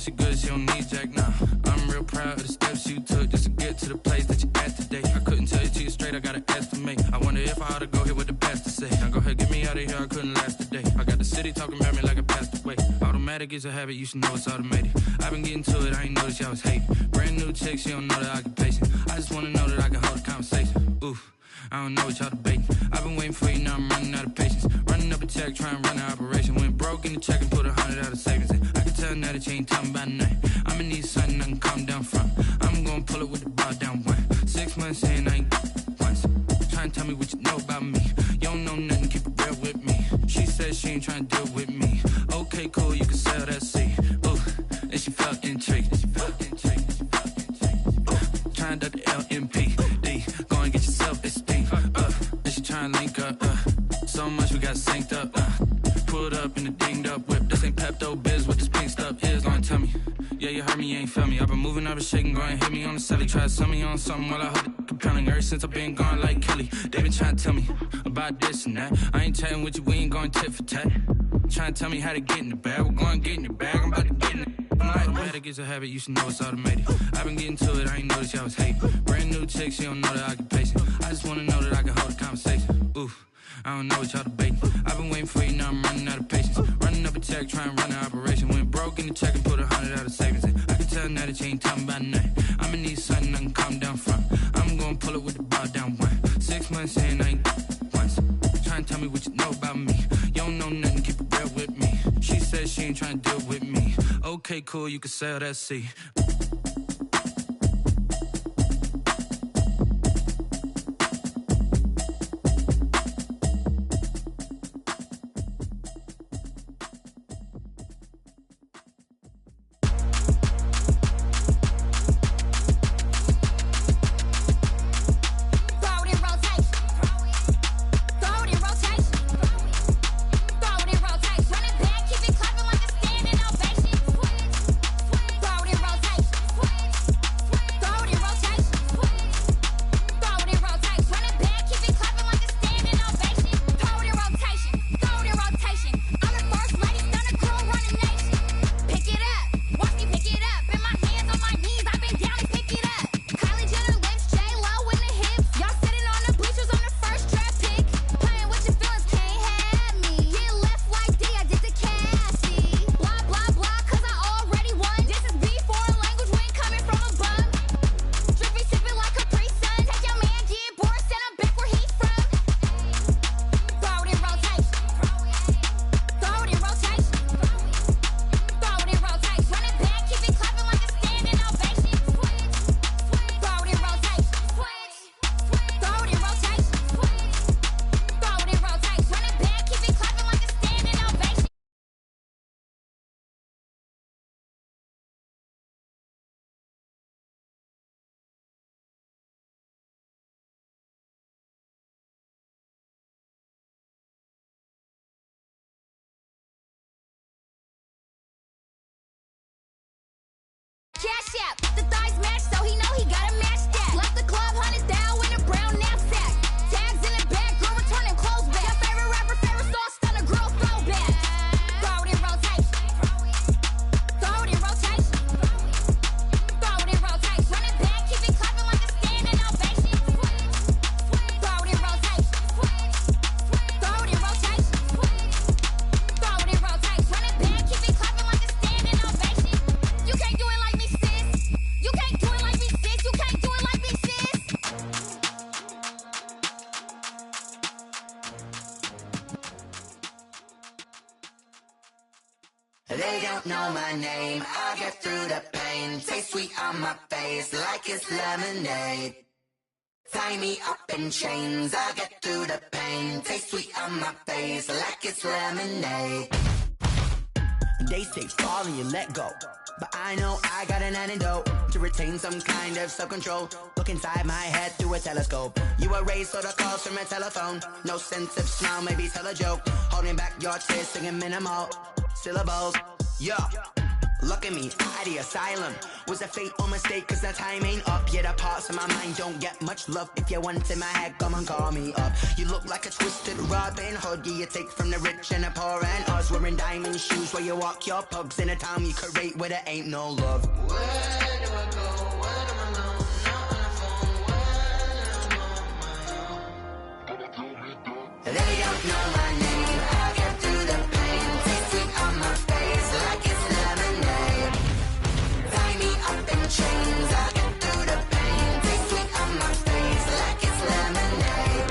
She good, she don't need Jack now. I'm real proud of the steps you took just to get to the place that you at today. I couldn't tell you to you straight, I gotta estimate. I wonder if I ought to go here with the past to say. Now go ahead, get me out of here, I couldn't last a day. I got the city talking about me like I passed away. Automatic is a habit, you should know it's automated. I've been getting to it, I ain't noticed y'all was hating. Brand new chick, she don't know the occupation. I just wanna know that I can hold a conversation. Oof, I don't know what y'all debating. I've been waiting for you, now I'm running out of patience. Running up a check, trying to run an operation. Went broke in the check and put 100 out of savings in. I can tell now that you ain't talking about nothing. I'ma need something I can calm down from. I'm gonna pull it with the bar down one. 6 months in, I ain't once. Trying to tell me what you know about me. You don't know nothing, keep it real with me. She said she ain't trying to deal with me. Okay, cool, you can sell that seed. Ooh, and she felt intrigued. Trying to duck the LMPD. Go and get your self-esteem. And she trying to link up. So much we got synced up. Pulled up in the dinged up whip. This ain't Pepto Biz, what this pink stuff is. Gonna tell me. Yeah, you heard me, you ain't felt me. I've been moving, I've been shaking, go and hit me on the celly. Try to sell me on something while I hold it compelling. Ever since I've been gone like Kelly, they been trying to tell me about this and that. I ain't chatting with you, we ain't going tit for tat. Trying to tell me how to get in the bag. We're going to get in the bag, I'm about to get in it. I'm like, automatic is a habit, you should know it's automated. I've been getting to it, I ain't noticed y'all was hating. Brand new chick, she don't know the occupation. I just wanna know that I can hold a conversation. Oof, I don't know what y'all debating. I've been waiting for you, now I'm running out of patience. Running up a check, trying to run an operation. Went broke in the check and put 100 out of savings in. I can tell now that you ain't talking about nothing. I'ma need something I can calm down from. I'm gonna pull it with the bar down one. 6 months in, I ain't once. Trying to tell me what you know about me. You don't know nothing, keep it real with me. She said she ain't trying to deal with me. Okay, cool, you can sell that seed. Cash app, the thighs match, so he know he gotta match that. Left the club, 100 down with a brown knapsack. Tags in the bag, girl returning clothes back. Your favorite rapper, favorite song, stunner, girl throwback. Throw it in rotation. Throw it in rotation. Throw it in rotation. Run it back, keep it clapping like a standing ovation. Throw it in rotation. Throw it in rotation. Throw it in rotation. Run it back, keep it clapping like a standing ovation. You can't do it like me, sis. You can't do it like me, sis. You can't do it like me, sis. They don't know my name, I get through the pain. Taste sweet on my face like it's lemonade. Tie me up in chains, I get through the pain. Taste sweet on my face like it's lemonade. They say fall and you let go, but I know I got an antidote to retain some kind of self-control. Look inside my head through a telescope. You erase all the calls from a telephone. No sense of smile, maybe tell a joke. Holding back your tears, singing minimal syllables. Yeah, Look at me, out the asylum. Was a fate or mistake, cause the time ain't up. Yeah, the parts of my mind don't get much love. If you want in my head, come and call me up. You look like a twisted Robin Hood. Yeah, you take from the rich and the poor and us. Wearing diamond shoes while you walk your pugs in a town you create where there ain't no love. Where do I go? When I'm alone? Not on the phone. When I'm on my own. They don't know my name. I get through the pain. Taste sweet on my face like it's lemonade. Tie me up in chains. I get through the pain. Taste sweet on my face like it's lemonade.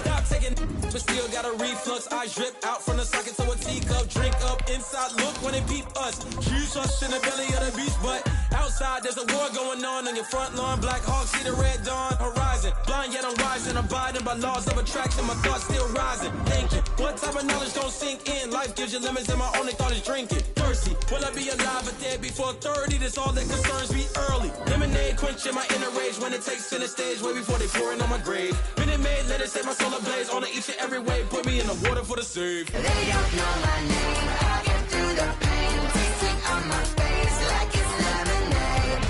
Stop taking, but still got a reflux. Eyes drip out from the socket to a teacup. Drink up inside, look when it beat us. Choose us in the belly of the beast, but outside there's a war going on your front lawn. Black Hawk see the red dawn horizon. Blind yet I'm rising, abiding by laws of attraction. My thoughts still rising, thinking. What type of knowledge don't sink in? Life gives you limits and my only thought is drinking. Thirsty, will I be alive or dead before 30? That's all that concerns me early. Lemonade quenching my inner rage when it takes center stage way before they pour it on my grave. Minute Maid, let it set my soul ablaze on each and every way. Put me in the water for the save. They don't know my name. I get through the pain. Taste sweet on my face like it's lemonade.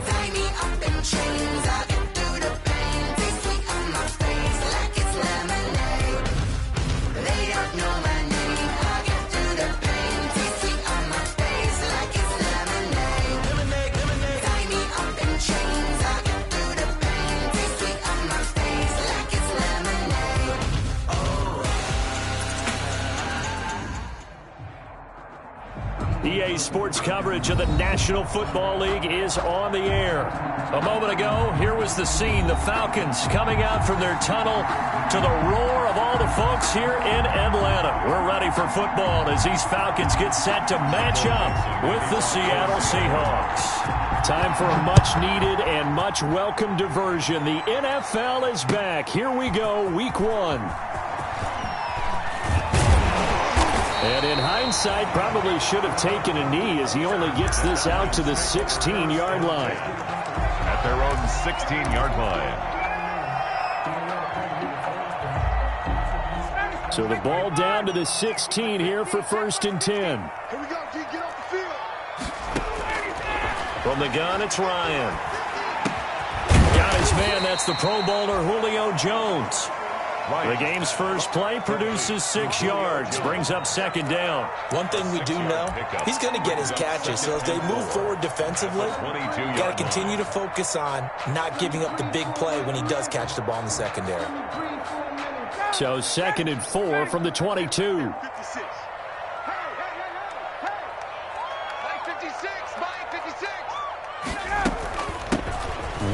Tie me up in chains. I get through the pain. Taste sweet on my face like it's lemonade. They don't know my name. I get through the pain. Taste sweet on my face like it's lemonade. Lemonade, lemonade. Tie me up in chains. I get through the pain. Taste sweet on my face like it's lemonade. EA Sports coverage of the National Football League is on the air. A moment ago, here was the scene. The Falcons coming out from their tunnel to the roar of all the folks here in Atlanta. We're ready for football as these Falcons get set to match up with the Seattle Seahawks. Time for a much-needed and much-welcome diversion. The NFL is back. Here we go, Week 1. And in hindsight, probably should have taken a knee as he only gets this out to the 16-yard line. At their own 16-yard line. So the ball down to the 16 here for 1st and 10. Here we go, G, get off the field. From the gun, it's Ryan. Got his man, that's the Pro Bowler Julio Jones. The game's first play produces 6 yards, brings up 2nd down. One thing we do know, he's going to get his catches. So as they move forward defensively, got to continue to focus on not giving up the big play when he does catch the ball in the secondary. So 2nd and 4 from the 22. 56. Mike 56, Mike 56.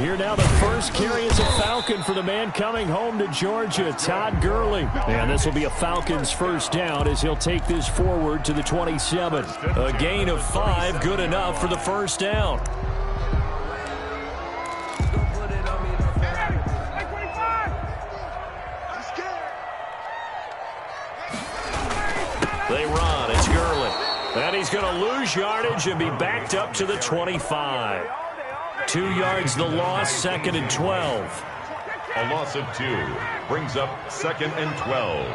Here now the first carry is a Falcon for the man coming home to Georgia, Todd Gurley. And this will be a Falcons first down as he'll take this forward to the 27. A gain of 5, good enough for the first down. They run, it's Gurley. And he's going to lose yardage and be backed up to the 25. 2 yards the loss, 2nd and 12. A loss of 2 brings up 2nd and 12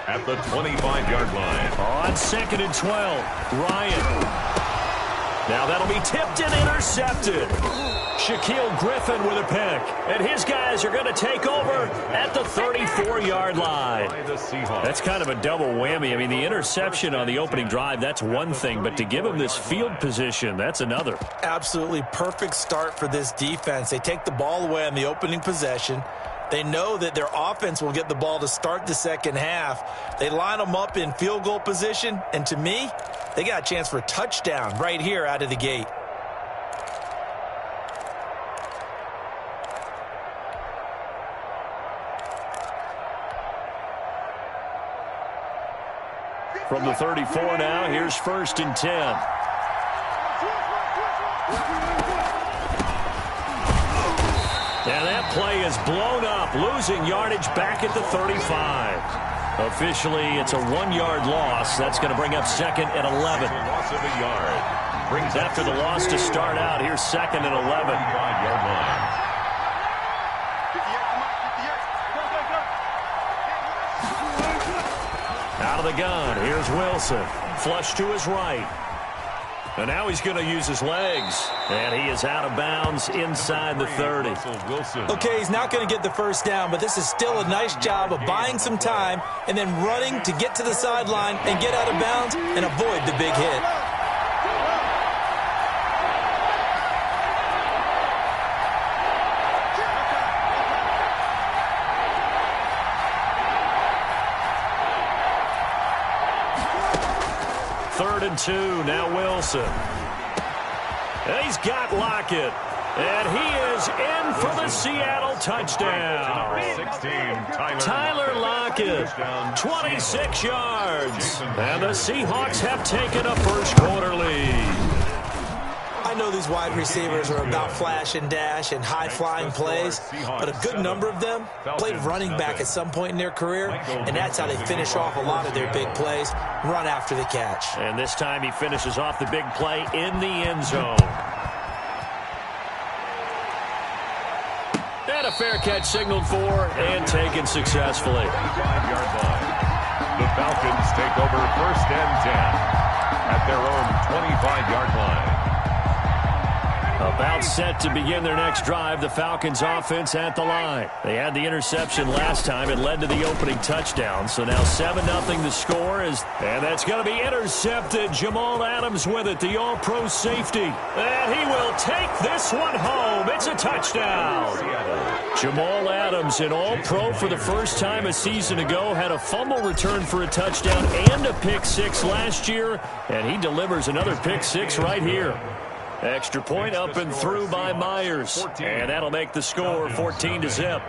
at the 25-yard line. On 2nd and 12, Ryan. Now that'll be tipped and intercepted. Shaquille Griffin with a pick. And his guys are going to take over at the 34-yard line. That's kind of a double whammy. I mean, the interception on the opening drive, that's one thing. But to give him this field position, that's another. Absolutely perfect start for this defense. They take the ball away on the opening possession. They know that their offense will get the ball to start the second half. They line them up in field goal position. And to me, they got a chance for a touchdown right here out of the gate. From the 34 now, here's 1st and 10. And that play is blown up, losing yardage back at the 35. Officially, it's a 1-yard loss. That's going to bring up 2nd and 11. Loss of a yard. After the loss to start out, here's 2nd and 11. 5-yard line. Out of the gun, here's Wilson. Flush to his right. And now he's going to use his legs. And he is out of bounds inside the 30. Okay, he's not going to get the first down, but this is still a nice job of buying some time and then running to get to the sideline and get out of bounds and avoid the big hit. Third and 2, now Wilson. And he's got Lockett. And he is in for the Seattle touchdown. 16, Tyler Lockett, 26 yards. And the Seahawks have taken a first quarter lead. I know these wide receivers are about flash and dash and high-flying plays, but a good number of them played running back at some point in their career, and that's how they finish off a lot of their big plays, run after the catch. And this time he finishes off the big play in the end zone. And a fair catch signaled for and taken successfully. 5-yard line. The Falcons take over first and 10 at their own 25-yard line. About set to begin their next drive, the Falcons offense at the line. They had the interception last time. It led to the opening touchdown. So now 7-0 the score is, and that's going to be intercepted. Jamal Adams with it, the all-pro safety. And he will take this one home. It's a touchdown. Jamal Adams, an all-pro for the first time a season ago, had a fumble return for a touchdown and a pick six last year, and he delivers another pick six right here. Extra point up and through by Myers. And that'll make the score 14-0.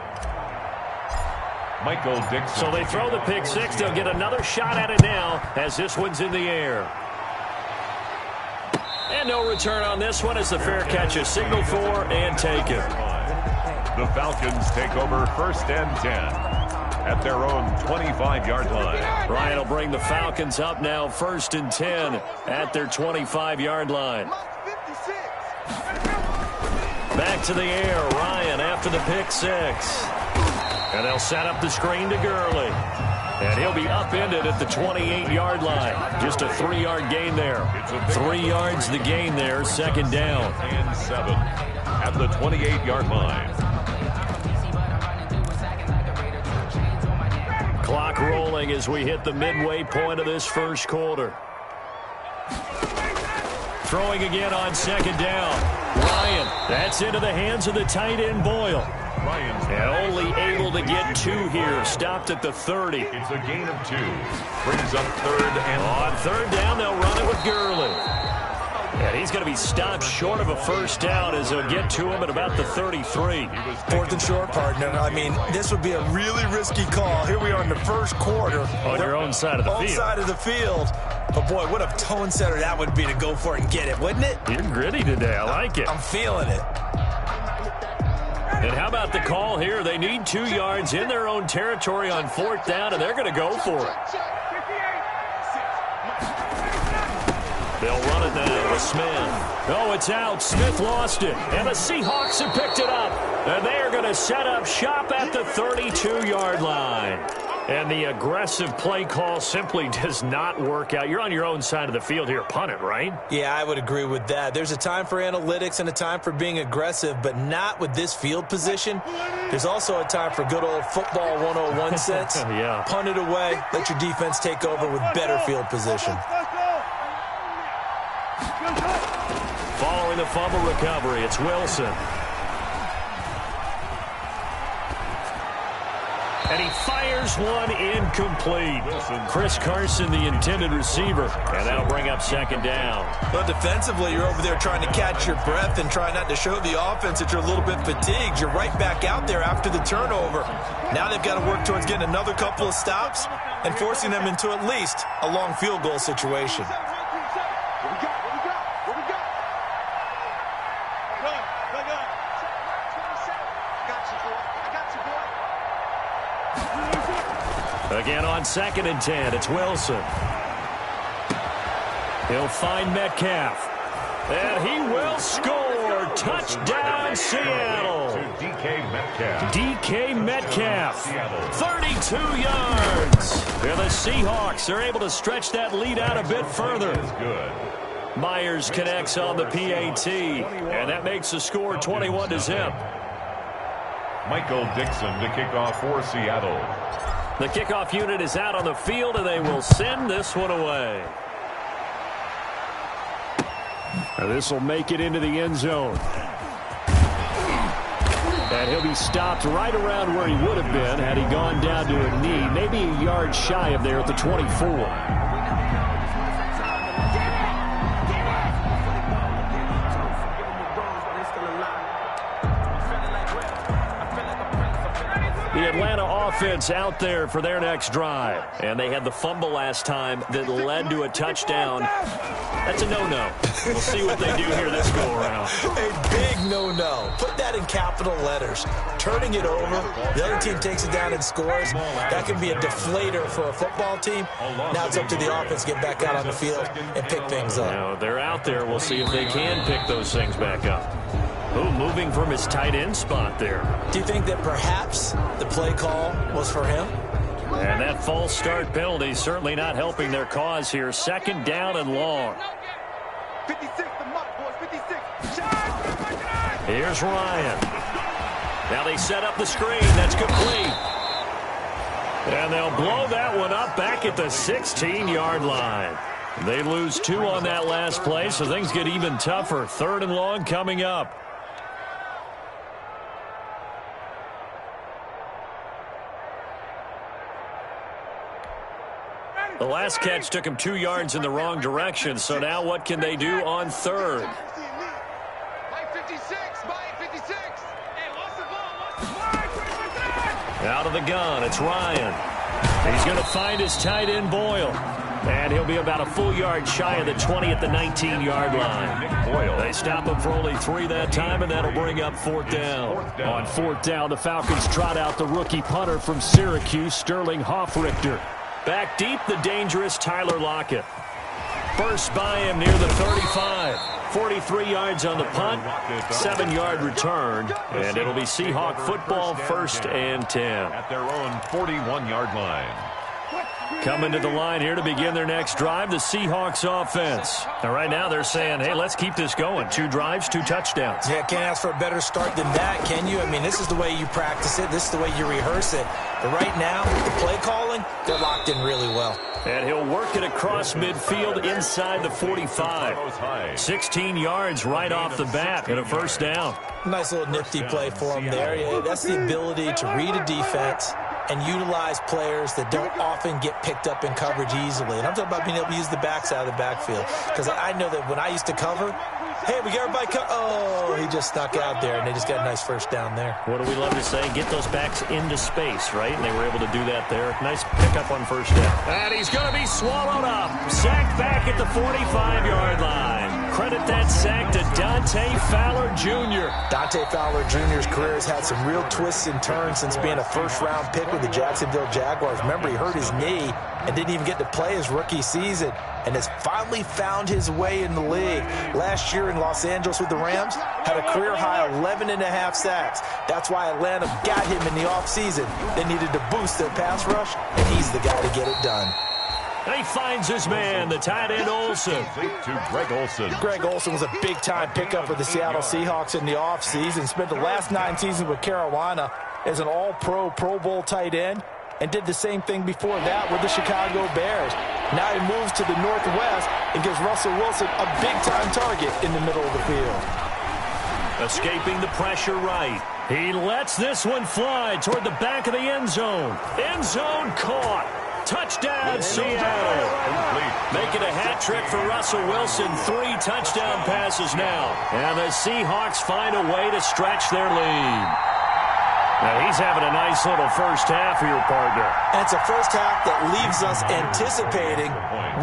Michael Dixon. So they throw the pick six. They'll get another shot at it now as this one's in the air. And no return on this one as the fair catch is signaled for and taken. The Falcons take over first and 10 at their own 25-yard line. Ryan will bring the Falcons up now first and 10 at their 25-yard line. Back to the air, Ryan after the pick six. And they'll set up the screen to Gurley. And he'll be upended at the 28-yard line. Just a 3-yard gain there. 3 yards the gain there, second down. And 7 at the 28-yard line. Clock rolling as we hit the midway point of this first quarter. Throwing again on second down. Ryan, that's into the hands of the tight end Boyle. And only able to get 2 here. Stopped at the 30. It's a gain of 2. Brings up third and on third down, they'll run it with Gurley. And he's going to be stopped short of a first down as they'll get to him at about the 33. Fourth and short, partner. I mean, this would be a really risky call. Here we are in the first quarter. On your own side of the field. Own side of the field. But, boy, what a tone setter that would be to go for it and get it, wouldn't it? You're gritty today. I like it. I'm feeling it. And how about the call here? They need 2 yards in their own territory on fourth down, and they're going to go for it. They'll run it now with Smith. Oh, it's out. Smith lost it. And the Seahawks have picked it up. And they are going to set up shop at the 32-yard line. And the aggressive play call simply does not work out. You're on your own side of the field here. Punt it, right? Yeah, I would agree with that. There's a time for analytics and a time for being aggressive, but not with this field position. There's also a time for good old football 101 sense. Yeah. Punt it away. Let your defense take over with better field position. Following the fumble recovery, it's Wilson. And he fires one incomplete. Chris Carson, the intended receiver. And that'll bring up second down. But defensively, you're over there trying to catch your breath and try not to show the offense that you're a little bit fatigued. You're right back out there after the turnover. Now they've got to work towards getting another couple of stops and forcing them into at least a long field goal situation. Again on second and 10, it's Wilson. He'll find Metcalf. And he will score. Touchdown, Seattle. DK Metcalf. DK Metcalf. 32 yards. And the Seahawks are able to stretch that lead out a bit further. Good. Myers connects on the PAT, and that makes the score 21-0. Michael Dixon to kick off for Seattle. The kickoff unit is out on the field, and they will send this one away. Now this will make it into the end zone. And he'll be stopped right around where he would have been had he gone down to a knee, maybe a yard shy of there at the 24. The Atlanta offense out there for their next drive. And they had the fumble last time that led to a touchdown. That's a no-no. We'll see what they do here this go-around. A big no-no. Put that in capital letters. Turning it over, the other team takes it down and scores. That can be a deflator for a football team. Now it's up to the offense to get back out on the field and pick things up. Now, they're out there. We'll see if they can pick those things back up. Ooh, moving from his tight end spot there. Do you think that perhaps the play call was for him? And that false start penalty certainly not helping their cause here. Second down and long. 56, the mark, boys, 56. Here's Ryan. Now they set up the screen. That's complete. And they'll blow that one up back at the 16-yard line. They lose 2 on that last play, so things get even tougher. Third and long coming up. The last catch took him 2 yards in the wrong direction, so now what can they do on third? Mike 56, Mike 56. Hey, lost the ball. Out of the gun, it's Ryan. He's going to find his tight end, Boyle. And he'll be about a full yard shy of the 20 at the 19-yard line. They stop him for only 3 that time, and that'll bring up fourth down. On fourth down, the Falcons trot out the rookie punter from Syracuse, Sterling Hoffrichter. Back deep, the dangerous Tyler Lockett. First by him near the 35. 43 yards on the punt, 7-yard return, and it'll be Seahawk football, 1st and 10. At their own 41-yard line. Coming to the line here to begin their next drive, the Seahawks offense. And right now they're saying, hey, let's keep this going. 2 drives, 2 touchdowns. Yeah, can't ask for a better start than that, can you? I mean, this is the way you practice it. This is the way you rehearse it. But right now, the play calling, they're locked in really well. And he'll work it across midfield inside the 45. 16 yards right off the bat and a first down. Nice little nifty play for him there. Yeah, that's the ability to read a defense and utilize players that don't often get picked up in coverage easily. And I'm talking about being able to use the backside of the backfield. Because I know that when I used to cover, hey, we got everybody oh, he just stuck out there, and they just got a nice first down there. What do we love to say? Get those backs into space, right? And they were able to do that there. Nice pickup on first down. And he's going to be swallowed up. Sacked back at the 45-yard line. Credit that sack to Dante Fowler Jr. Dante Fowler Jr.'s career has had some real twists and turns since being a first-round pick with the Jacksonville Jaguars. Remember, he hurt his knee and didn't even get to play his rookie season, and has finally found his way in the league. Last year in Los Angeles with the Rams, had a career-high 11.5 sacks. That's why Atlanta got him in the offseason. They needed to boost their pass rush, and he's the guy to get it done. He finds his man, the tight end Olsen. To Greg Olsen. Greg Olsen was a big-time pickup for the Seattle Seahawks in the offseason. Spent the last 9 seasons with Carolina as an all-pro, Pro Bowl tight end, and did the same thing before that with the Chicago Bears. Now he moves to the Northwest and gives Russell Wilson a big-time target in the middle of the field. Escaping the pressure right. He lets this one fly toward the back of the end zone. End zone caught. Touchdown, Seattle. Making a hat trick for Russell Wilson. 3 touchdown passes now. And the Seahawks find a way to stretch their lead. Now he's having a nice little first half here, partner. And it's a first half that leaves us anticipating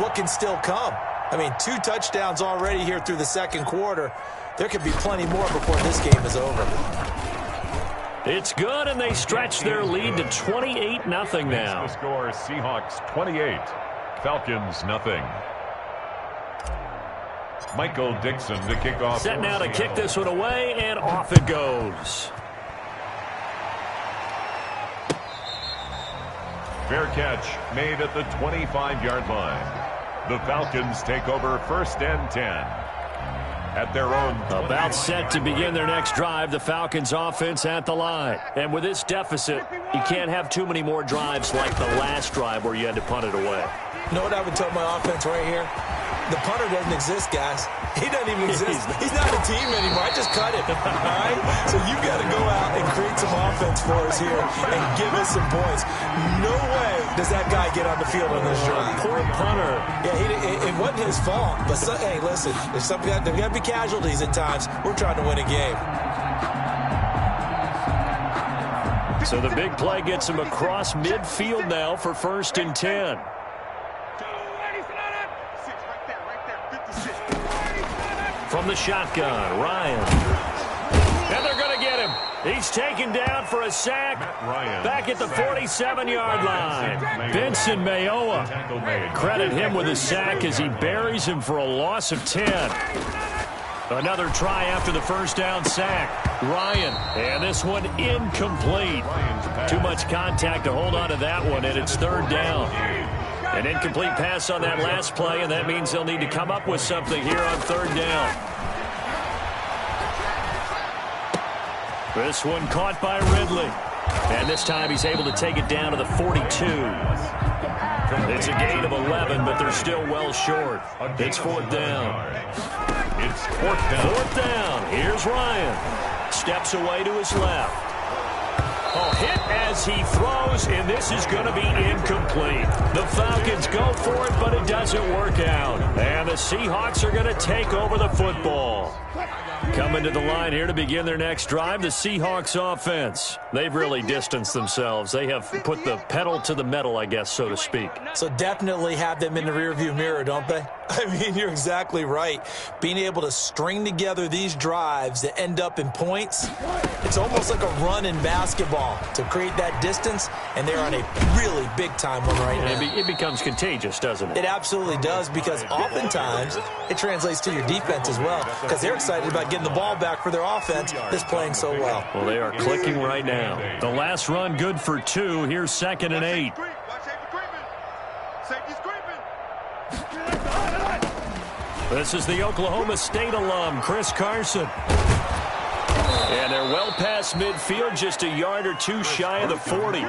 what can still come. I mean, 2 touchdowns already here through the second quarter. There could be plenty more before this game is over. It's good, and they stretch their lead to 28-0 now. The score, Seahawks 28, Falcons 0. Michael Dixon to kick off. Set now to kick this one away, and off it goes. Fair catch made at the 25-yard line. The Falcons take over 1st and 10 at their own. About set to begin their next drive, the Falcons offense at the line. And with this deficit, you can't have too many more drives like the last drive where you had to punt it away. You know what I would tell my offense right here? The punter doesn't exist, guys. He doesn't even exist. He's not a team anymore. I just cut him, all right? So you got to go out and create some offense for us here and give us some points. No way does that guy get on the field on this drive. Poor punter. Yeah, it wasn't his fault. But, hey, listen, there's got to be casualties at times. We're trying to win a game. So the big play gets him across midfield now for 1st and 10. From the shotgun, Ryan. And they're going to get him. He's taken down for a sack back at the 47-yard line. Benson Mayowa. Credit him with a sack as he buries him for a loss of 10. Another try after the first down sack. Ryan. And this one incomplete. Too much contact to hold on to that one, and it's 3rd down. An incomplete pass on that last play, and that means they'll need to come up with something here on 3rd down. This one caught by Ridley. And this time he's able to take it down to the 42. It's a gain of 11, but they're still well short. It's 4th down. It's 4th down. 4th down. Here's Ryan. Steps away to his left. Hit as he throws, and this is going to be incomplete. The Falcons go for it, but it doesn't work out. And the Seahawks are going to take over the football. Coming to the line here to begin their next drive, the Seahawks offense. They've really distanced themselves. They have put the pedal to the metal, I guess, so to speak. So definitely have them in the rearview mirror, don't they? I mean, you're exactly right. Being able to string together these drives that end up in points, it's almost like a run in basketball to create that distance, and they're on a really big-time one right now. It becomes contagious, doesn't it? It absolutely does, because oftentimes it translates to your defense as well, because they're excited about getting the ball back for their offense that's playing so well. Well, they are clicking right now. The last run good for 2. Here's 2nd and 8. This is the Oklahoma State alum, Chris Carson. And they're well past midfield, just a yard or two shy of the 40.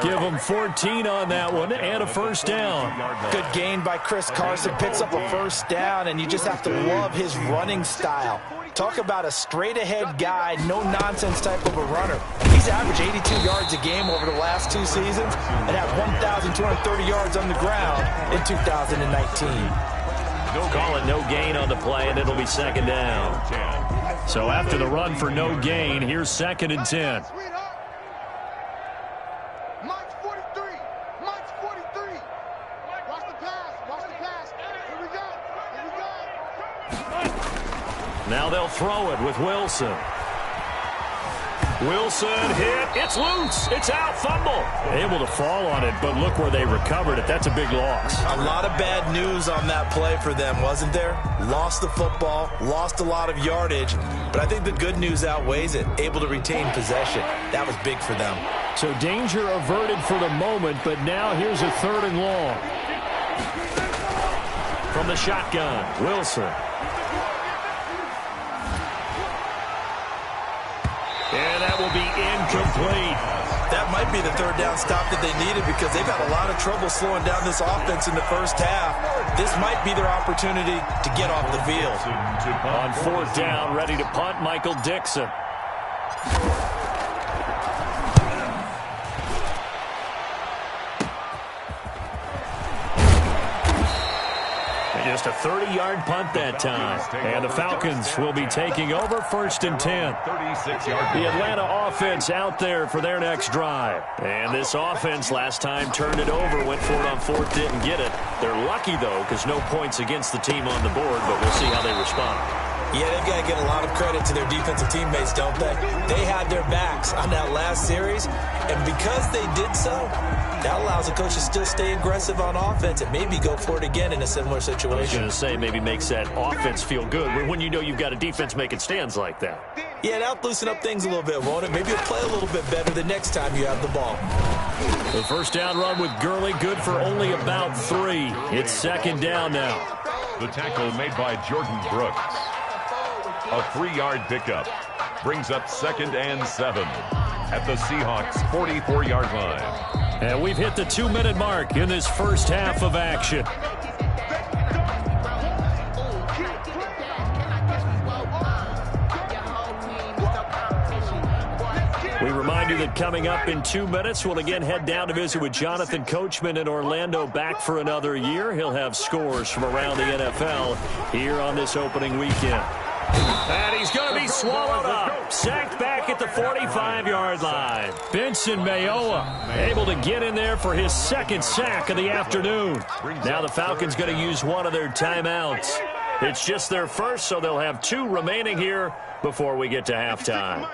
Give them 14 on that one and a 1st down. Good gain by Chris Carson. Picks up a 1st down, and you just have to love his running style. Talk about a straight-ahead guy, no-nonsense type of a runner. He's averaged 82 yards a game over the last 2 seasons and had 1,230 yards on the ground in 2019. Call it no gain on the play, and it'll be 2nd down. So after the run for no gain, here's 2nd and 10. March 43. March 43. Watch the pass. Watch the pass. Here we go. Here we go. Now they'll throw it with Wilson. Wilson hit. It's loose. It's out. Fumble. Able to fall on it, but look where they recovered it. That's a big loss. A lot of bad news on that play for them, wasn't there? Lost the football, lost a lot of yardage, but I think the good news outweighs it. Able to retain possession. That was big for them. So danger averted for the moment, but now here's a 3rd and long. From the shotgun, Wilson. And that will be incomplete. That might be the 3rd down stop that they needed, because they've had a lot of trouble slowing down this offense in the first half. This might be their opportunity to get off the field. On 4th down, ready to punt, Michael Dixon. Just a 30-yard punt that time. And the Falcons will be taking over 1st and 10. The Atlanta offense out there for their next drive. And this offense last time turned it over, went for it on 4th, didn't get it. They're lucky, though, because no points against the team on the board, but we'll see how they respond. Yeah, they've got to get a lot of credit to their defensive teammates, don't they? They had their backs on that last series, and because they did so, that allows the coach to still stay aggressive on offense and maybe go for it again in a similar situation. I was going to say, maybe makes that offense feel good when you know you've got a defense making stands like that. Yeah, that'll loosen up things a little bit, won't it? Maybe you'll play a little bit better the next time you have the ball. The first down run with Gurley, good for only about 3. It's second down now. The tackle made by Jordan Brooks. A 3-yard pickup brings up 2nd and 7 at the Seahawks' 44-yard line. And we've hit the 2-minute mark in this first half of action. We remind you that coming up in 2 minutes, we'll again head down to visit with Jonathan Coachman in Orlando, back for another year. He'll have scores from around the NFL here on this opening weekend. And he's going to be swallowed up. Sacked back at the 45-yard line. Benson Mayowa able to get in there for his second sack of the afternoon. Now the Falcons going to use one of their timeouts. It's just their first, so they'll have 2 remaining here before we get to halftime.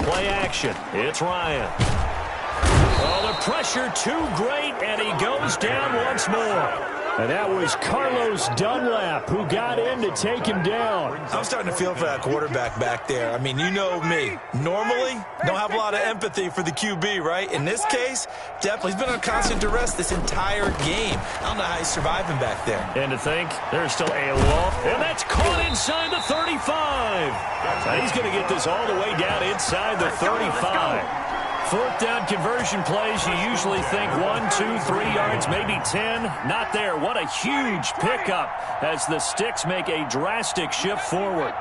Play action. It's Ryan. Oh, the pressure too great, and he goes down once more. And that was Carlos Dunlap who got in to take him down. I'm starting to feel for that quarterback back there. I mean, you know me. Normally, don't have a lot of empathy for the QB, right? In this case, definitely. He's been on constant duress this entire game. I don't know how he's surviving back there. And to think, there's still a long, and that's caught inside the 35. Now he's going to get this all the way down inside the 35. Fourth down conversion plays, you usually think 1, 2, 3 yards, maybe 10. Not there. What a huge pickup as the Sticks make a drastic shift forward.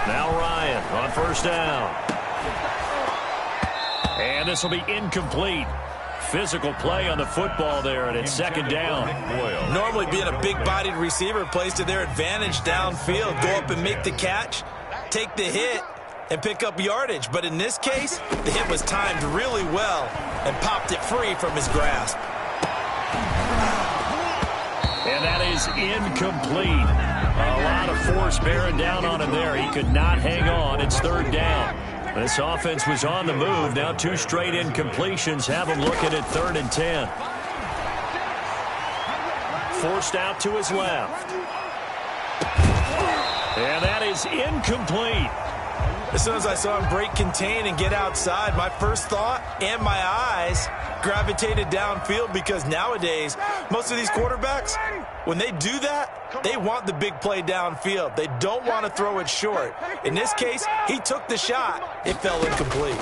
Now Ryan on first down. And this will be incomplete. Physical play on the football there, and it's second down. Normally being a big-bodied receiver plays to their advantage downfield. Go up and make the catch, take the hit, and pick up yardage. But in this case, the hit was timed really well and popped it free from his grasp. And that is incomplete. A lot of force bearing down on him there. He could not hang on. It's third down. This offense was on the move. Now 2 straight incompletions have him looking at 3rd and 10. Forced out to his left. And that is incomplete. As soon as I saw him break contain and get outside, my first thought and my eyes gravitated downfield, because nowadays, most of these quarterbacks, when they do that, they want the big play downfield. They don't want to throw it short. In this case, he took the shot. It fell incomplete.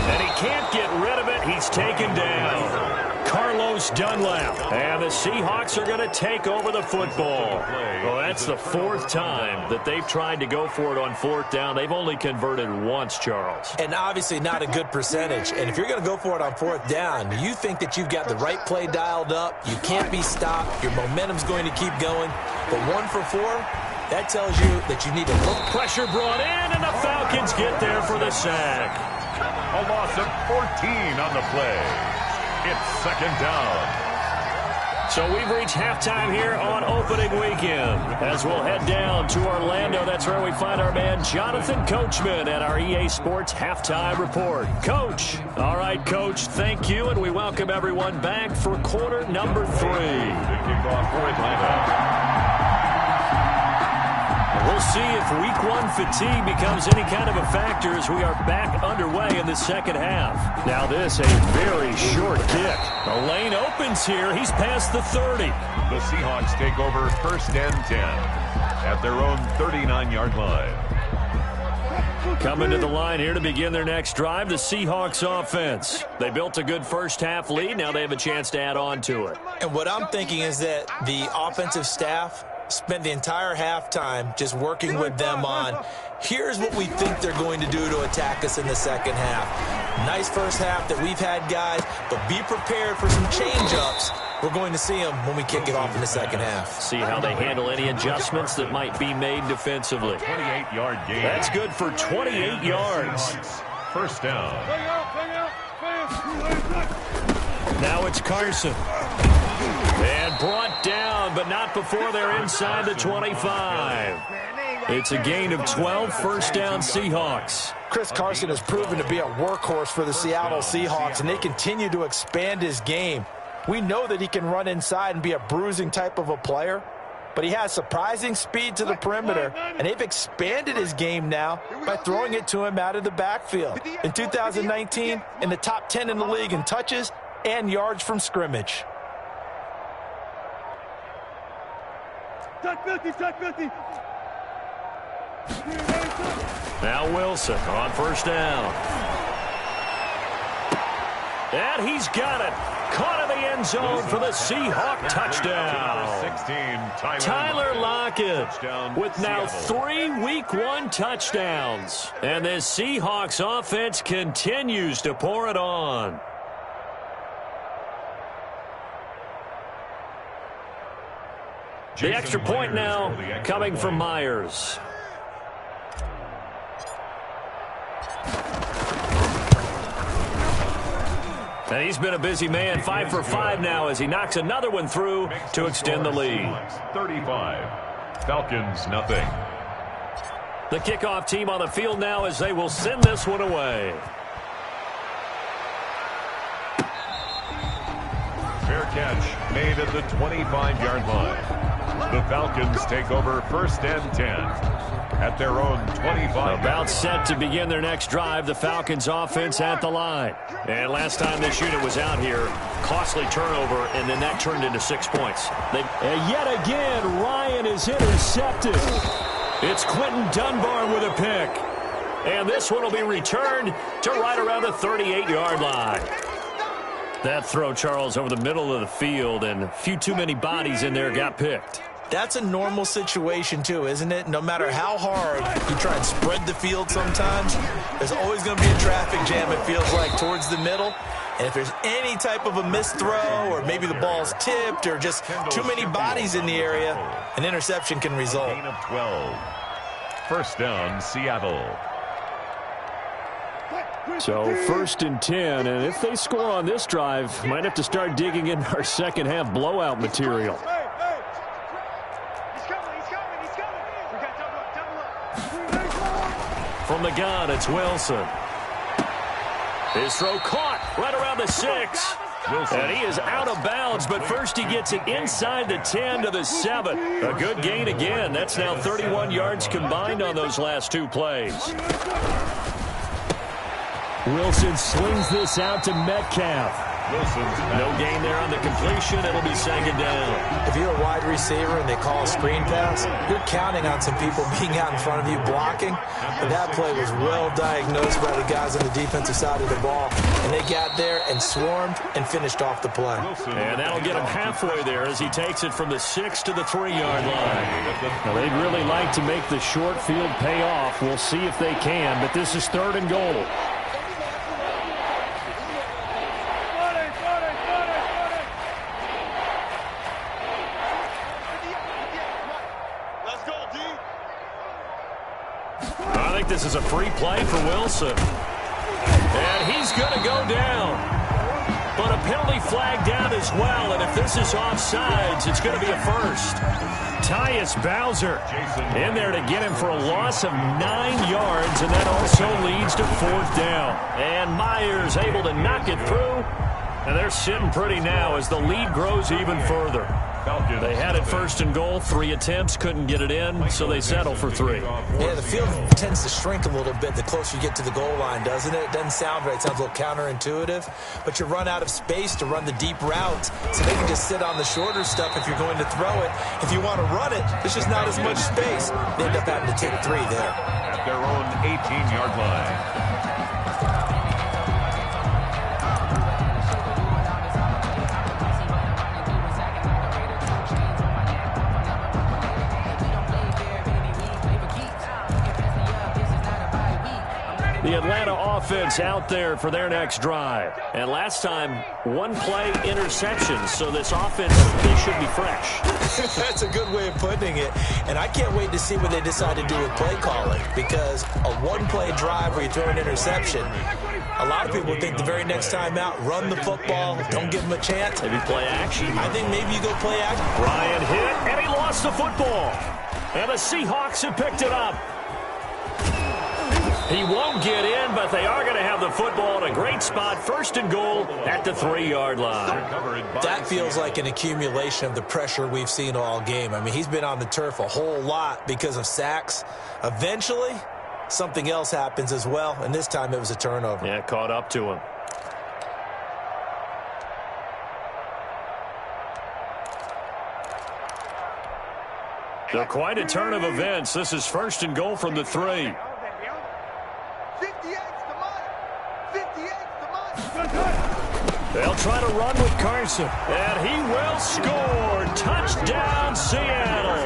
And he can't get rid of it. He's taken down. Carlos Dunlap. And the Seahawks are going to take over the football. Well, that's the 4th time that they've tried to go for it on 4th down. They've only converted once, Charles. And obviously not a good percentage. And if you're going to go for it on 4th down, you think that you've got the right play dialed up. You can't be stopped. Your momentum's going to keep going. But 1 for 4, that tells you that you need to look. Pressure brought in, and the Falcons get there for the sack. A loss of 14 on the play. It's second down. So we've reached halftime here on opening weekend. As we'll head down to Orlando, that's where we find our man Jonathan Coachman at our EA Sports Halftime Report. Coach. All right, Coach, thank you, and we welcome everyone back for quarter number 3. The kickoff for Atlanta. We'll see if week 1 fatigue becomes any kind of a factor as we are back underway in the second half. Now this, a very short kick. The lane opens here. He's past the 30. The Seahawks take over 1st and 10 at their own 39-yard line. Coming to the line here to begin their next drive, the Seahawks offense. They built a good first half lead. Now they have a chance to add on to it. And what I'm thinking is that the offensive staff spent the entire halftime just working with them on, here's what we think they're going to do to attack us in the second half. Nice first half that we've had, guys, but be prepared for some change-ups. We're going to see them when we kick it off in the second half. See how they handle any adjustments that might be made defensively. 28-yard gain. That's good for 28 yards. First down. Now it's Carson. And brought down, but not before they're inside the 25. It's a gain of 12, first down Seahawks. Chris Carson has proven to be a workhorse for the Seattle Seahawks, and they continue to expand his game. We know that he can run inside and be a bruising type of a player, but he has surprising speed to the perimeter, and they've expanded his game now by throwing it to him out of the backfield. In 2019, in the top 10 in the league in touches and yards from scrimmage. Now Wilson on first down. And he's got it. Caught in the end zone for the Seahawk touchdown. 16, Tyler Lockett with now 3 Week 1 touchdowns. And this Seahawks offense continues to pour it on. The extra point now coming from Myers. And he's been a busy man, 5 for 5 now as he knocks another one through to extend the lead. 35. Falcons, nothing. The kickoff team on the field now as they will send this one away. Fair catch made at the 25-yard line. The Falcons take over first and 10 at their own 25. About set to begin their next drive, the Falcons offense at the line. And last time this unit was out here, costly turnover, and then that turned into 6 points. And yet again, Ryan is intercepted. It's Quentin Dunbar with a pick. And this one will be returned to right around the 38-yard line. That throw, Charles, over the middle of the field, and a few too many bodies in there got picked. That's a normal situation, too, isn't it? No matter how hard you try and spread the field sometimes, there's always going to be a traffic jam, it feels like, towards the middle. And if there's any type of a missed throw or maybe the ball's tipped or just too many bodies in the area, an interception can result. Gain of 12. First down, Seattle. So first and 10, and if they score on this drive, might have to start digging in our second half blowout material. From the gun, it's Wilson. His throw caught right around the 6. And he is out of bounds, but first he gets it inside the 10 to the 7. A good gain again. That's now 31 yards combined on those last 2 plays. Wilson slings this out to Metcalf. No gain there on the completion. It'll be second down. If you're a wide receiver and they call a screen pass, you're counting on some people being out in front of you blocking. But that play was well diagnosed by the guys on the defensive side of the ball. And they got there and swarmed and finished off the play. And that'll get him halfway there as he takes it from the 6 to the 3-yard line. Now, they'd really like to make the short field pay off. We'll see if they can, but this is 3rd and goal. This is a free play for Wilson. And he's going to go down. But a penalty flag down as well. And if this is offsides, it's going to be a first. Tyus Bowser in there to get him for a loss of 9 yards. And that also leads to 4th down. And Myers able to knock it through. And they're sitting pretty now as the lead grows even further. They had it 1st and goal, 3 attempts, couldn't get it in, so they settle for 3. Yeah, the field tends to shrink a little bit the closer you get to the goal line, doesn't it? It doesn't sound right. It sounds a little counterintuitive, but you run out of space to run the deep routes, so they can just sit on the shorter stuff if you're going to throw it. If you want to run it, there's just not as much space. They end up having to take 3 there. At their own 18-yard line. The Atlanta offense out there for their next drive. And last time, 1-play interception. So this offense, they should be fresh. That's a good way of putting it. And I can't wait to see what they decide to do with play calling. Because a 1-play drive where you throw an interception, a lot of people think the very next time out, run the football, don't give them a chance. Maybe play action. I think maybe you go play action. Ryan hit, and he lost the football. And the Seahawks have picked it up. He won't get in, but they are going to have the football in a great spot. 1st and goal at the 3-yard line. That feels like an accumulation of the pressure we've seen all game. I mean, he's been on the turf a whole lot because of sacks. Eventually, something else happens as well, and this time it was a turnover. Yeah, caught up to him. So quite a turn of events. This is 1st and goal from the 3. They'll try to run with Carson, and he will score. Touchdown, Seattle.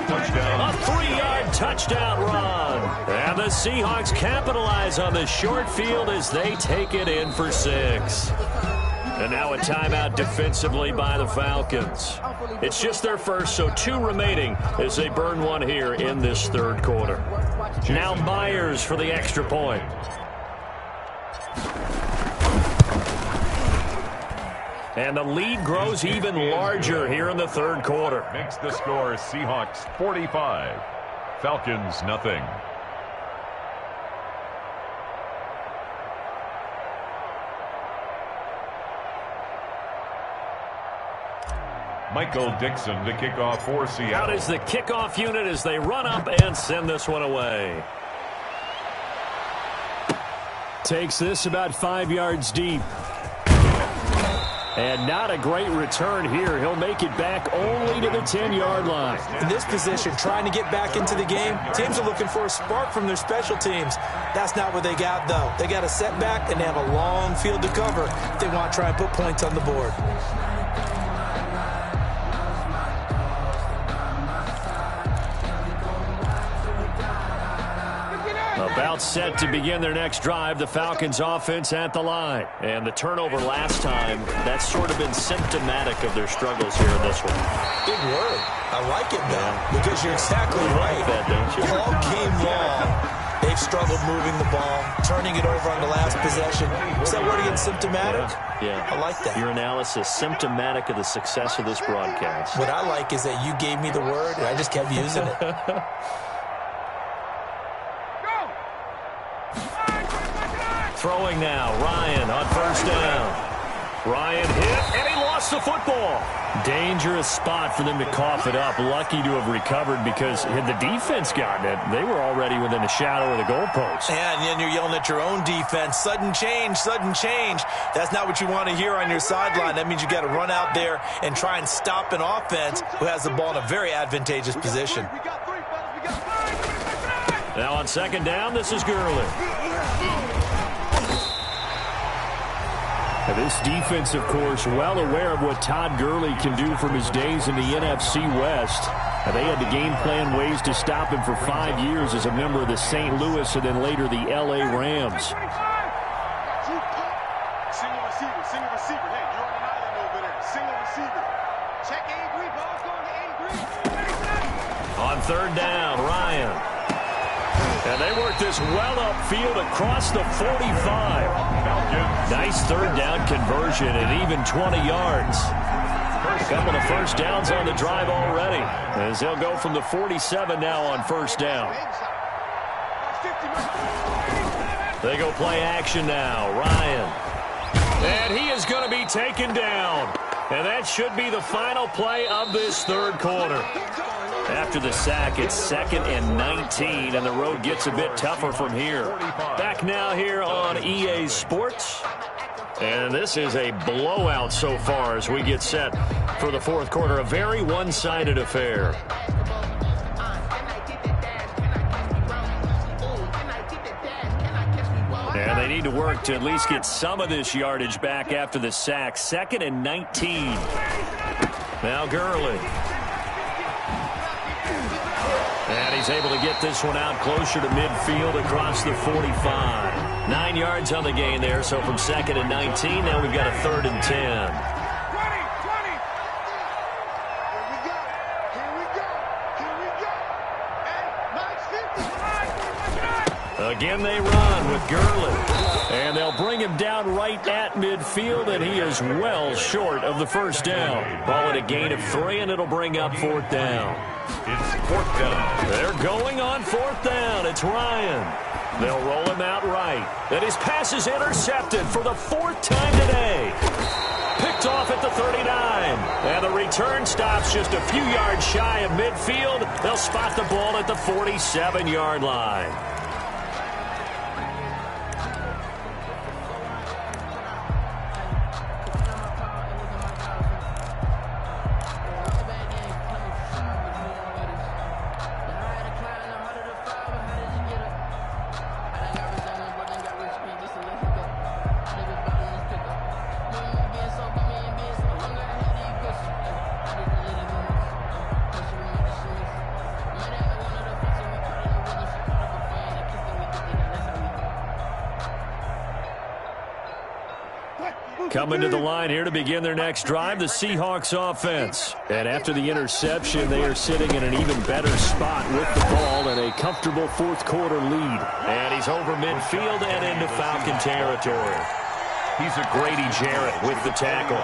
Touchdown. A 3-yard touchdown run. And the Seahawks capitalize on the short field as they take it in for 6. And now a timeout defensively by the Falcons. It's just their first, so 2 remaining as they burn one here in this 3rd quarter. Now Myers for the extra point. And the lead grows even larger here in the 3rd quarter. Makes the score Seahawks 45, Falcons nothing. Michael Dixon to kick off for Seattle. Out is the kickoff unit as they run up and send this one away. Takes this about 5 yards deep. And not a great return here. He'll make it back only to the 10-yard line. In this position, trying to get back into the game, teams are looking for a spark from their special teams. That's not what they got, though. They got a setback, and they have a long field to cover if they want to try and put points on the board. About set to begin their next drive, the Falcons offense at the line. And the turnover last time, that's sort of been symptomatic of their struggles here in this one. Big word. I like it, though, because you're exactly right. That, don't you? All game long, they've struggled moving the ball, turning it over on the last possession. Is that word again, symptomatic? Yeah. I like that. Your analysis, symptomatic of the success of this broadcast. What I like is that you gave me the word, and I just kept using it. Throwing now, Ryan on 1st down. Ryan hit, and he lost the football. Dangerous spot for them to cough it up. Lucky to have recovered because had the defense gotten it, they were already within a shadow of the goalpost. And then you're yelling at your own defense. Sudden change, sudden change. That's not what you want to hear on your sideline. That means you got to run out there and try and stop an offense who has the ball in a very advantageous position. Now on 2nd down, this is Gurley. This defense, of course, well aware of what Todd Gurley can do from his days in the NFC West. They had to game plan ways to stop him for 5 years as a member of the St. Louis and then later the L.A. Rams. Single receiver. Hey, you're on an island over there. Single receiver. Check A3, ball's going to A3. On 3rd down, Ryan. And they work this well upfield across the 45. Nice 3rd down conversion and even 20 yards. A couple of 1st downs on the drive already, as they'll go from the 47 now on 1st down. They go play action now. Ryan. And he is going to be taken down. And that should be the final play of this 3rd quarter. After the sack, it's 2nd and 19, and the road gets a bit tougher from here. Back now here on EA Sports. And this is a blowout so far as we get set for the 4th quarter. A very one-sided affair. And they need to work to at least get some of this yardage back after the sack. 2nd and 19. Now Gurley. And he's able to get this one out closer to midfield across the 45. 9 yards on the gain there, so from 2nd and 19, now we've got a 3rd and 10. 20. Again, they run with Gurley. And they'll bring him down right at midfield, and he is well short of the 1st down. Call it a gain of 3, and it'll bring up 4th down. It's 4th down. They're going on 4th down. It's Ryan. They'll roll him out right. And his pass is intercepted for the 4th time today. Picked off at the 39. And the return stops just a few yards shy of midfield. They'll spot the ball at the 47-yard line. Coming to the line here to begin their next drive, the Seahawks offense. And after the interception, they are sitting in an even better spot with the ball and a comfortable 4th quarter lead. And he's over midfield and into Falcon territory. He's a Grady Jarrett with the tackle.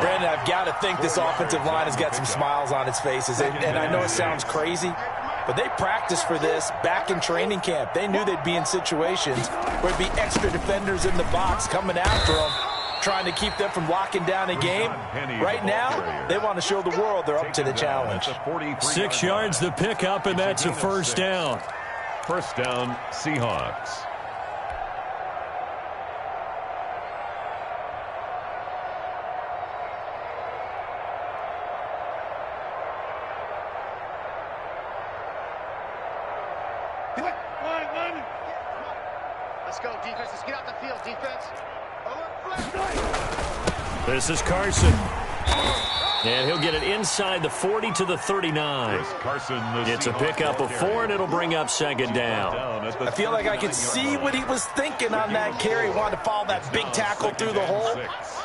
Brandon, I've got to think this offensive line has got some smiles on its faces. And I know it sounds crazy, but they practiced for this back in training camp. They knew they'd be in situations where there'd be extra defenders in the box coming after them, trying to keep them from locking down a game. Right now, they want to show the world they're up to the challenge. 6 yards the pickup, and that's a first down. First down, Seahawks. Let's go, defense. Let's get out the field, defense. This is Carson. And he'll get it inside the 40 to the 39. It's a pickup of 4, and it'll bring up second down. I feel like I could see what he was thinking on that carry. Wanted to follow that big tackle through the hole.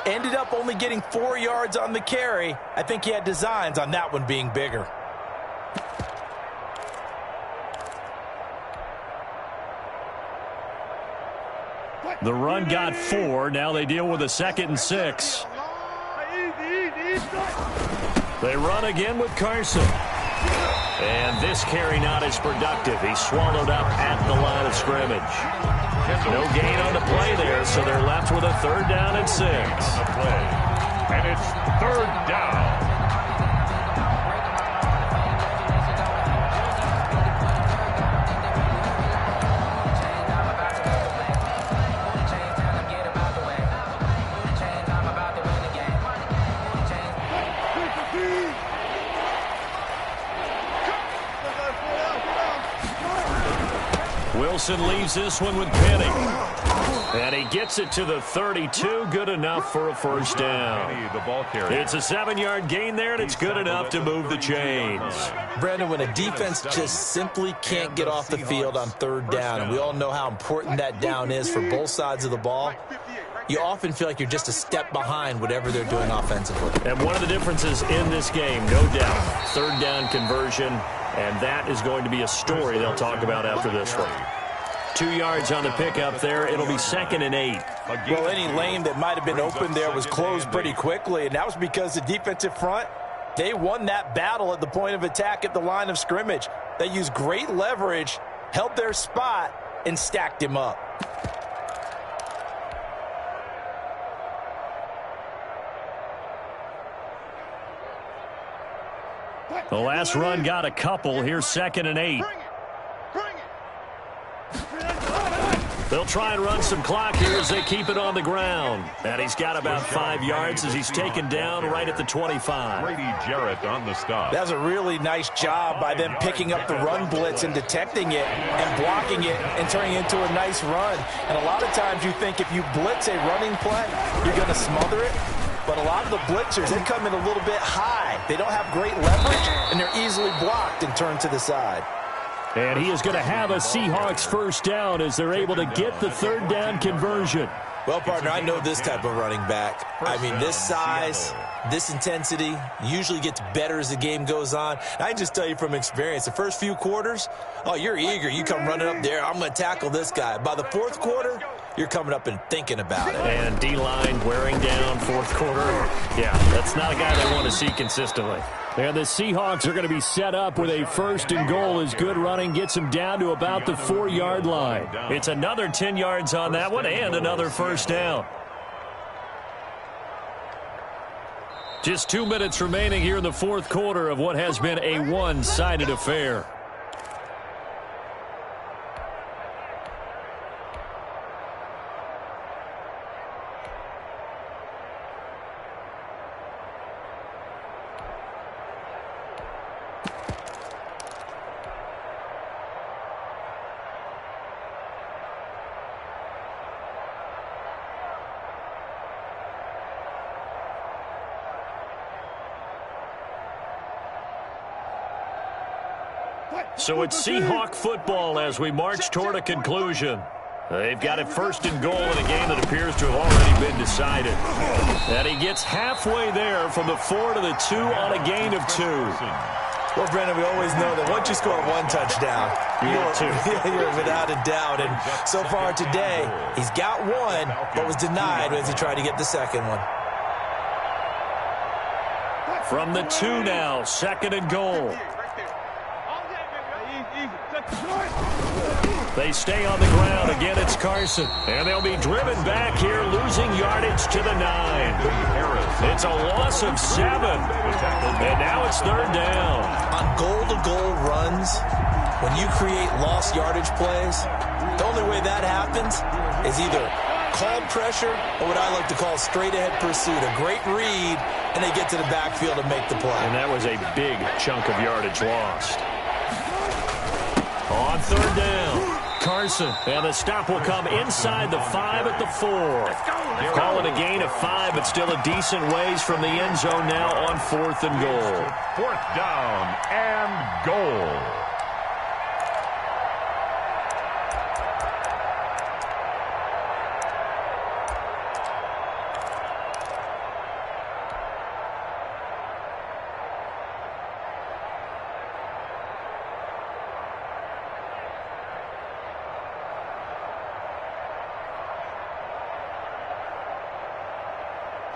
Ended up only getting 4 yards on the carry. I think he had designs on that one being bigger. The run got 4. Now they deal with a 2nd and 6. They run again with Carson. And this carry not as productive. He's swallowed up at the line of scrimmage. No gain on the play there, so they're left with a 3rd down and 6. And it's 3rd down. Wilson leaves this one with Penny. And he gets it to the 32. Good enough for a first down. It's a 7-yard gain there, and it's good enough to move the chains. Brandon, when a defense just simply can't get off the field on 3rd down, and we all know how important that down is for both sides of the ball, you often feel like you're just a step behind whatever they're doing offensively. And one of the differences in this game, no doubt, 3rd down conversion, and that is going to be a story they'll talk about after this one. 2 yards on the pickup there. It'll be 2nd and 8. Well, any lane that might have been open there was closed pretty quickly, and that was because the defensive front, they won that battle at the point of attack at the line of scrimmage. They used great leverage, held their spot, and stacked him up. The last run got a couple. Here's 2nd and 8. They'll try and run some clock here as they keep it on the ground. And he's got about 5 yards as he's taken down right at the 25. Grady Jarrett on the stop. That was a really nice job by them picking up the run blitz and detecting it and blocking it and turning it into a nice run. And a lot of times you think if you blitz a running play, you're going to smother it. But a lot of the blitzers, they come in a little bit high. They don't have great leverage, and they're easily blocked and turned to the side. And he is going to have a Seahawks first down as they're able to get the 3rd down conversion. Well, partner, I know this type of running back. I mean, this size, this intensity usually gets better as the game goes on. I can just tell you from experience, the first few quarters, oh, you're eager. You come running up there, I'm going to tackle this guy. By the 4th quarter, you're coming up and thinking about it. And D-line wearing down 4th quarter. Yeah, that's not a guy they want to see consistently. And the Seahawks are going to be set up with a 1st and goal as good running gets them down to about the 4-yard line. It's another 10 yards on that one and another first down. Just 2 minutes remaining here in the fourth quarter of what has been a one-sided affair. So it's Seahawk football as we march toward a conclusion. They've got it 1st and goal in a game that appears to have already been decided. And he gets halfway there from the 4 to the 2 on a gain of 2. Well, Brendan, we always know that once you score one touchdown, you're without a doubt. And so far today, he's got one, but was denied as he tried to get the second one. From the 2 now, 2nd and goal. They stay on the ground. Again, it's Carson. And they'll be driven back here, losing yardage to the 9. It's a loss of 7. And now it's 3rd down. On goal-to-goal runs, when you create lost yardage plays, the only way that happens is either called pressure or what I like to call straight-ahead pursuit. A great read, and they get to the backfield and make the play. And that was a big chunk of yardage lost. On 3rd down, Carson, and the stop will come inside the 5 at the 4. Call it a gain of 5, but still a decent ways from the end zone now on 4th and goal. 4th down and goal.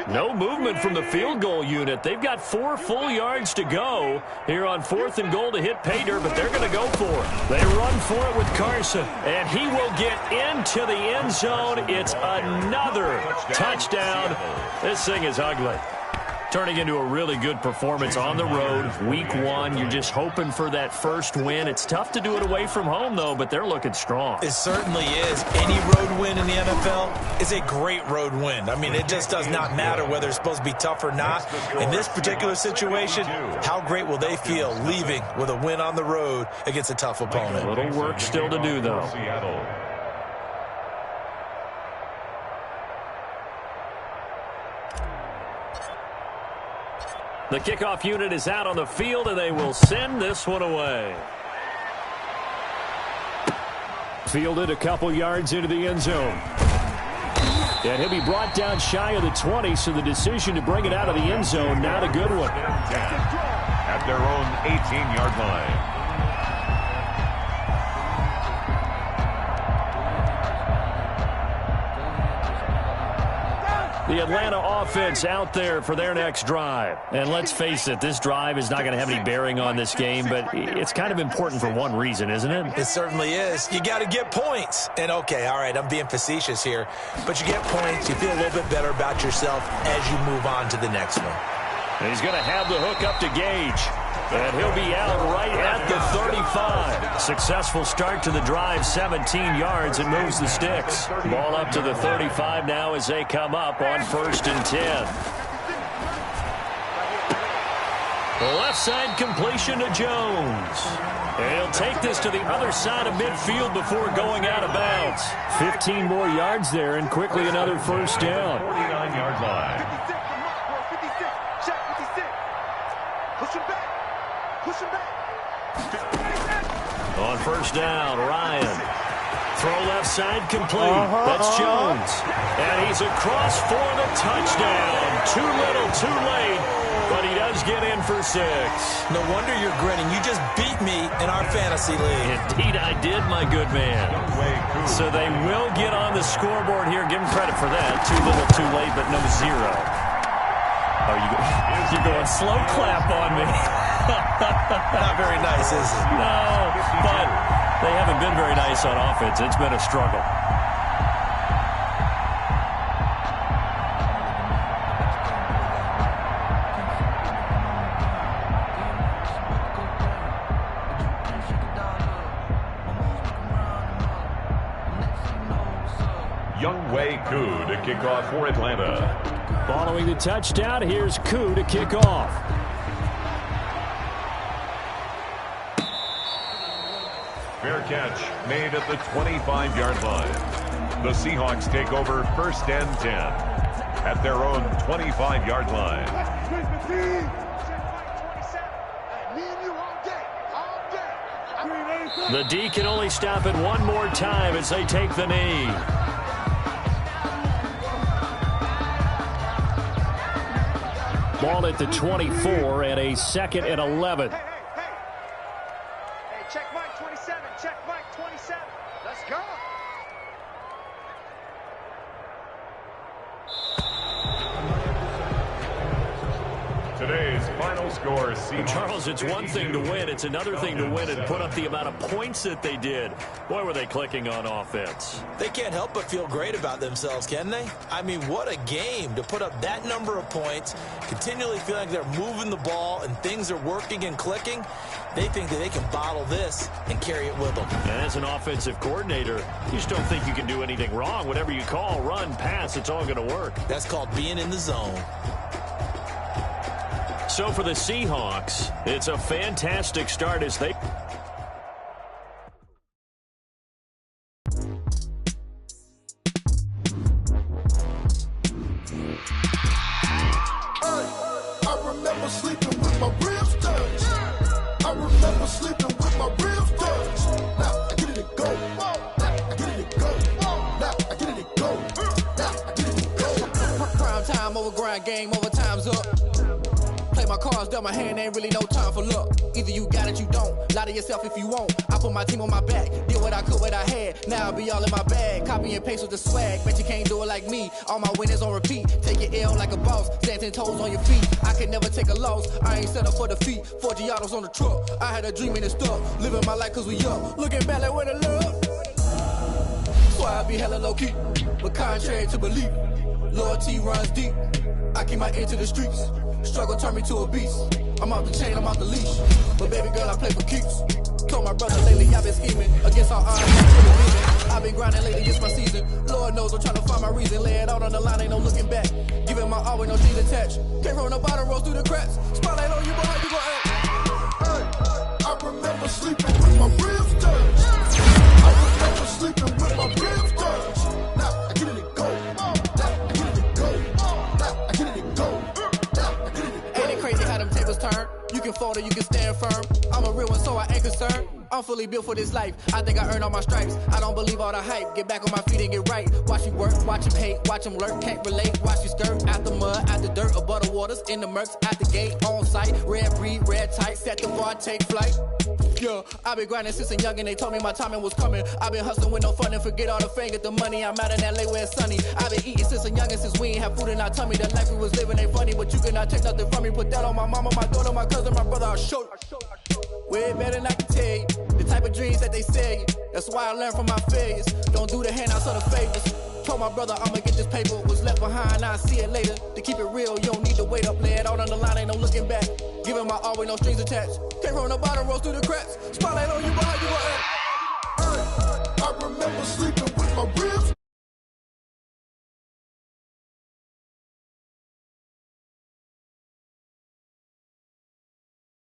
No movement from the field goal unit. They've got 4 full yards to go here on 4th and goal to hit pay dirt, but they're going to go for it. They run for it with Carson, and he will get into the end zone. It's another touchdown. This thing is ugly. Turning into a really good performance on the road. Week 1, you're just hoping for that first win. It's tough to do it away from home, though, but they're looking strong. It certainly is. Any road win in the NFL is a great road win. I mean, it just does not matter whether it's supposed to be tough or not. In this particular situation, how great will they feel leaving with a win on the road against a tough opponent? A little work still to do, though. The kickoff unit is out on the field, and they will send this one away. Fielded a couple yards into the end zone. And he'll be brought down shy of the 20, so the decision to bring it out of the end zone, not a good one. At their own 18-yard line. The Atlanta offense out there for their next drive. And let's face it, this drive is not going to have any bearing on this game, but it's kind of important for one reason, isn't it? It certainly is. You got to get points. And, okay, all right, I'm being facetious here, but you get points, you feel a little bit better about yourself as you move on to the next one. And he's going to have the hook up to Gage. And he'll be out right at the 35. Successful start to the drive, 17 yards, and moves the sticks. Ball up to the 35 now as they come up on 1st and 10. Left side completion to Jones. And he'll take this to the other side of midfield before going out of bounds. 15 more yards there, and quickly another first down. 49-yard line. On 1st down, Ryan. Throw left side complete. That's Jones. And he's across for the touchdown. Too little, too late. But he does get in for 6. No wonder you're grinning. You just beat me in our fantasy league. Indeed, I did, my good man. So they will get on the scoreboard here. Give him credit for that. Too little, too late, but no 0. You're going slow clap on me. Not very nice, is it? No, but they haven't been very nice on offense. It's been a struggle. Younghoe Koo to kick off for Atlanta. Following the touchdown, here's Koo to kick off. Fair catch made at the 25-yard line. The Seahawks take over 1st and 10 at their own 25-yard line. The D can only stop it one more time as they take the knee. Ball at the 24 and a 2nd and 11. Hey, check Mike 27. Check Mike 27. Let's go. Today's final score is Charles, it's one thing to win. It's another thing to win and put up the amount of points that they did. Boy, were they clicking on offense. They can't help but feel great about themselves, can they? I mean, what a game to put up that number of points, continually feeling like they're moving the ball and things are working and clicking. They think that they can bottle this and carry it with them. And as an offensive coordinator, you just don't think you can do anything wrong. Whatever you call, run, pass, it's all going to work. That's called being in the zone. So for the Seahawks, it's a fantastic start as they... I remember sleeping with my ribs touched. I remember sleeping with my ribs touched. Now I get it and go. Now I get it and go. Now I get it and go. Now I get it and go. Prime time over grind game, over time's up. Play my cards, dealt my hand, ain't really no time for luck. Either you got it, you don't. Lie to yourself if you won't. I put my team on my back, did what I could, what I had. Now I be all in my bag, copy and paste with the swag. Bet you can't do it like me. All my winners on repeat. Take your L like a boss, stand 10 toes on your feet. I could never take a loss, I ain't set up for defeat. 4 Giottos on the truck, I had a dream and it's stuck. Living my life cause we up, looking back like where the love. So I be hella low key, but contrary to belief, loyalty runs deep. I keep my ear to the streets. Struggle turned me to a beast. I'm off the chain, I'm off the leash. But baby girl, I play for keeps. Told my brother lately I've been scheming against all odds. I've been grinding lately, it's my season. Lord knows I'm trying to find my reason. Lay it out on the line, ain't no looking back. Giving my all with no strings attached. Came from the bottom, rose through the cracks. Spotlight on you, boy, how you gon' act? I remember sleeping with my ribs touched. I remember sleeping with my ribs touched. Now I get it and go. Now I get it and go. Now I get it and go. Ain't it crazy how them tables turn? You can fold or you can stand firm. I'm a real one, so I ain't concerned. I'm fully built for this life. I think I earned all my stripes. I don't believe all the hype. Get back on my feet and get right. Watch you work, watch him hate, watch him lurk. Can't relate, watch you skirt. Out the mud, out the dirt, above the waters, in the murks, out the gate, on site. Red breed, red tight, set the bar, take flight. Yeah, I been grinding since a young and they told me my timing was coming. I been hustling with no fun and forget all the fame, get the money. I'm out in LA where it's sunny. I been eating since a young and since we ain't have food in our tummy. The life we was living ain't funny, but you cannot take nothing from me. Put that on my mama, my daughter, my cousin, my brother, I'll show you. Way better than I can tell you. The type of dreams that they sell you. That's why I learned from my failures. Don't do the handouts or the favors. Told my brother I'ma get this paper. Was left behind, I'll see it later. To keep it real, you don't need to wait up. Lay it out on the line, ain't no looking back. Giving my all with no strings attached. Came from the bottom, rose through the cracks. Spotlight on you, boy, how you gon' act? I remember sleeping with my ribs